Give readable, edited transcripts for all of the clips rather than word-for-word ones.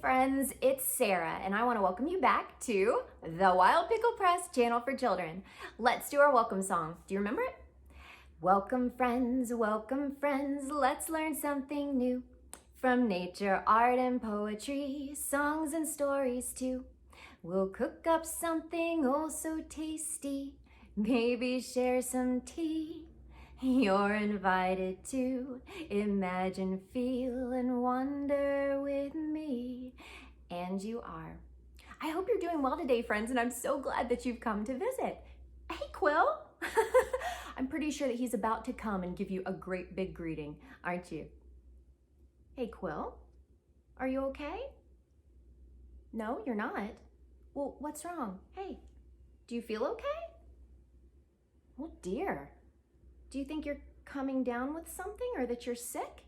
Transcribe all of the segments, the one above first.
friends, it's Sarah, and I want to welcome you back to the Wild Pickle Press channel for children. Let's do our welcome song. Do you remember it? Welcome friends, let's learn something new. From nature, art, and poetry, songs and stories too. We'll cook up something oh so tasty, maybe share some tea. You're invited to imagine, feel, and wonder with me. And you are. I hope you're doing well today, friends, and I'm so glad that you've come to visit. Hey, Quill. I'm pretty sure that he's about to come and give you a great big greeting, aren't you? Hey, Quill. Are you okay? No, you're not. Well, what's wrong? Hey, do you feel okay? Oh, dear. Do you think you're coming down with something or that you're sick?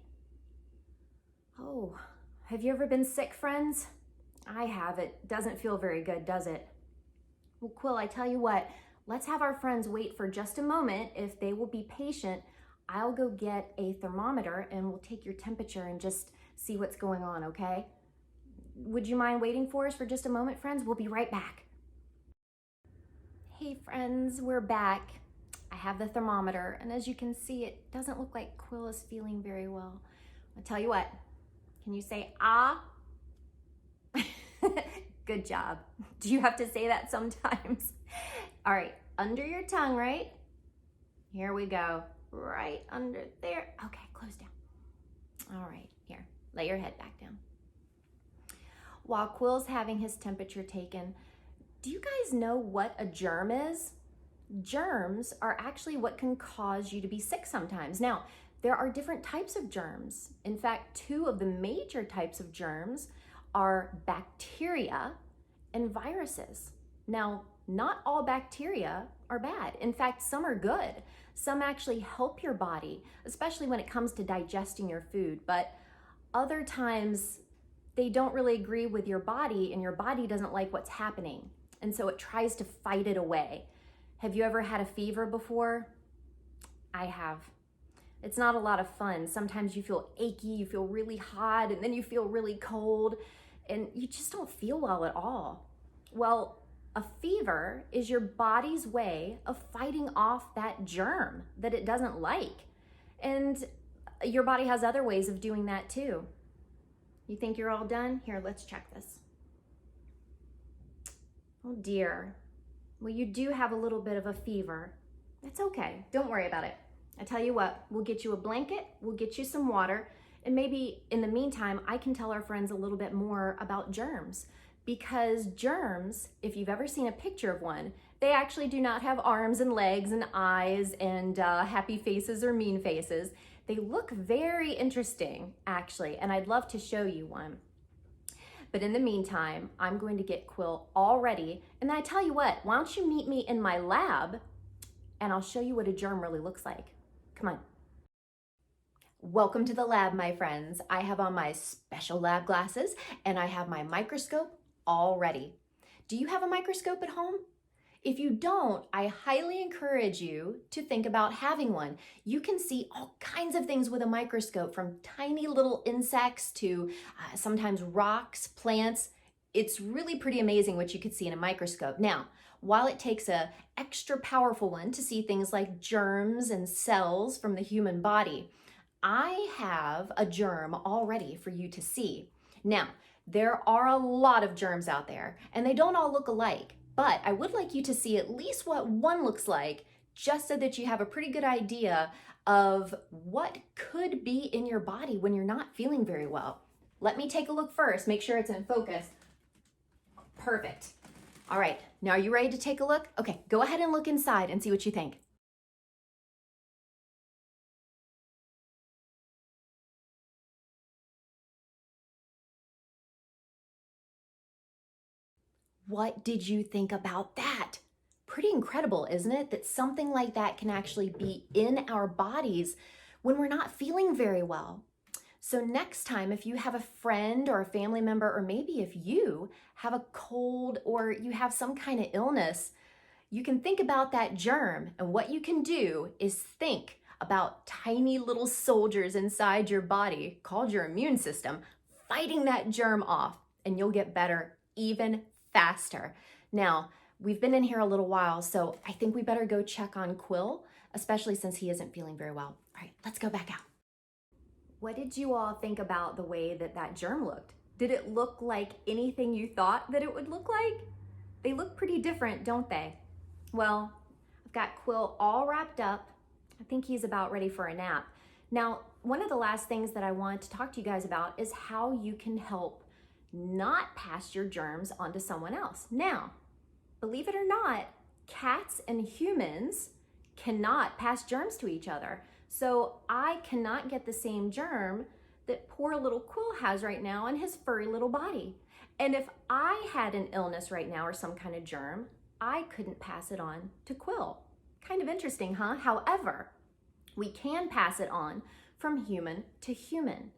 Oh, have you ever been sick, friends? I have. It doesn't feel very good, does it? Well, Quill, I tell you what, let's have our friends wait for just a moment. If they will be patient, I'll go get a thermometer and we'll take your temperature and just see what's going on, okay? Would you mind waiting for us for just a moment, friends? We'll be right back. Hey, friends, we're back. I have the thermometer, and as you can see, it doesn't look like Quill is feeling very well. I'll tell you what, can you say ah? Good job. Do you have to say that sometimes? All right, under your tongue, right? Here we go, right under there. Okay, close down. All right, here, lay your head back down. While Quill's having his temperature taken, do you guys know what a germ is? Germs are actually what can cause you to be sick sometimes. Now, there are different types of germs. In fact, two of the major types of germs are bacteria and viruses. Now, not all bacteria are bad. In fact, some are good. Some actually help your body, especially when it comes to digesting your food. But other times, they don't really agree with your body, and your body doesn't like what's happening. And so it tries to fight it away. Have you ever had a fever before? I have. It's not a lot of fun. Sometimes you feel achy, you feel really hot, and then you feel really cold, and you just don't feel well at all. Well, a fever is your body's way of fighting off that germ that it doesn't like. And your body has other ways of doing that too. You think you're all done? Here, let's check this. Oh dear. Well, you do have a little bit of a fever. It's okay, don't worry about it. I tell you what, we'll get you a blanket, we'll get you some water, and maybe in the meantime, I can tell our friends a little bit more about germs. Because germs, if you've ever seen a picture of one, they actually do not have arms and legs and eyes and happy faces or mean faces. They look very interesting, actually, and I'd love to show you one. But in the meantime, I'm going to get Quill all ready. And then I tell you what, why don't you meet me in my lab and I'll show you what a germ really looks like. Come on. Welcome to the lab, my friends. I have on my special lab glasses and I have my microscope all ready. Do you have a microscope at home? If you don't, I highly encourage you to think about having one. You can see all kinds of things with a microscope, from tiny little insects to sometimes rocks, plants. It's really pretty amazing what you could see in a microscope. Now, while it takes an extra powerful one to see things like germs and cells from the human body, I have a germ all ready for you to see. Now, there are a lot of germs out there, and they don't all look alike. But I would like you to see at least what one looks like, just so that you have a pretty good idea of what could be in your body when you're not feeling very well. Let me take a look first, make sure it's in focus. Perfect. All right, now are you ready to take a look? Okay, go ahead and look inside and see what you think. What did you think about that? Pretty incredible, isn't it? That something like that can actually be in our bodies when we're not feeling very well. So next time, if you have a friend or a family member, or maybe if you have a cold or you have some kind of illness, you can think about that germ. And what you can do is think about tiny little soldiers inside your body, called your immune system, fighting that germ off. and you'll get better even faster. Now, we've been in here a little while, so I think we better go check on Quill, especially since he isn't feeling very well. All right, let's go back out. What did you all think about the way that that germ looked? Did it look like anything you thought that it would look like? They look pretty different, don't they? Well, I've got Quill all wrapped up. I think he's about ready for a nap. Now, one of the last things that I want to talk to you guys about is how you can help not pass your germs onto someone else. Now, believe it or not, cats and humans cannot pass germs to each other. So I cannot get the same germ that poor little Quill has right now in his furry little body. And if I had an illness right now or some kind of germ, I couldn't pass it on to Quill. Kind of interesting, huh? However, we can pass it on from human to human.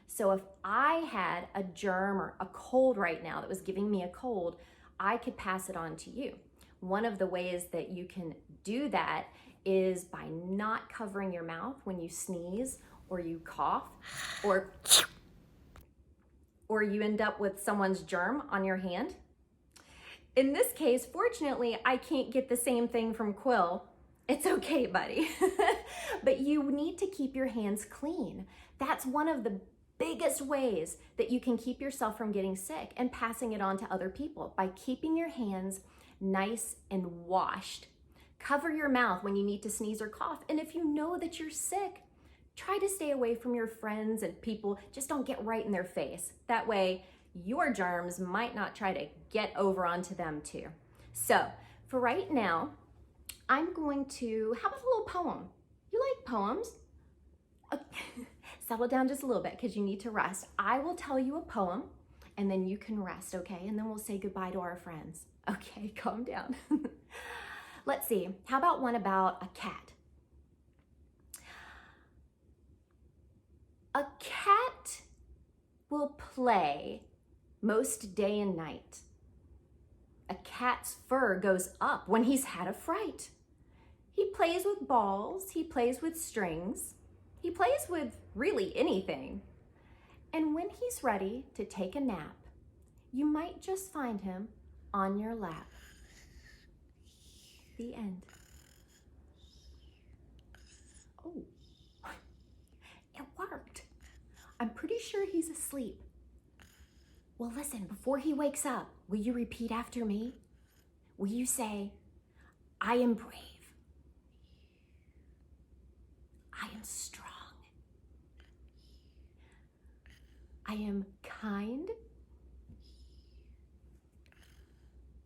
So if I had a germ or a cold right now that was giving me a cold, I could pass it on to you. One of the ways that you can do that is by not covering your mouth when you sneeze or you cough or you end up with someone's germ on your hand. In this case, fortunately, I can't get the same thing from Quill. It's okay, buddy. But you need to keep your hands clean. That's one of the biggest ways that you can keep yourself from getting sick and passing it on to other people, by keeping your hands nice and washed. Cover your mouth when you need to sneeze or cough. And if you know that you're sick, try to stay away from your friends and people. Just don't get right in their face. That way, your germs might not try to get over onto them too. So for right now, I'm going to, how about a little poem? You like poems? Settle down just a little bit because you need to rest. I will tell you a poem and then you can rest, okay? And then we'll say goodbye to our friends. Okay, calm down. Let's see, how about one about a cat? A cat will play most day and night. A cat's fur goes up when he's had a fright. He plays with balls, he plays with strings, he plays with really anything. And when he's ready to take a nap, you might just find him on your lap. The end. Oh, it worked. I'm pretty sure he's asleep. Well, listen, before he wakes up, will you repeat after me? Will you say, I am brave. I am strong. I am kind.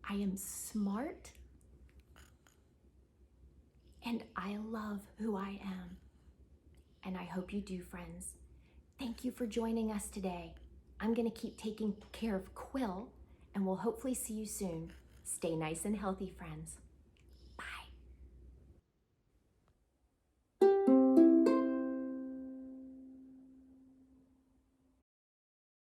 I am smart. And I love who I am. And I hope you do, friends. Thank you for joining us today. I'm gonna keep taking care of Quill, and we'll hopefully see you soon. Stay nice and healthy, friends.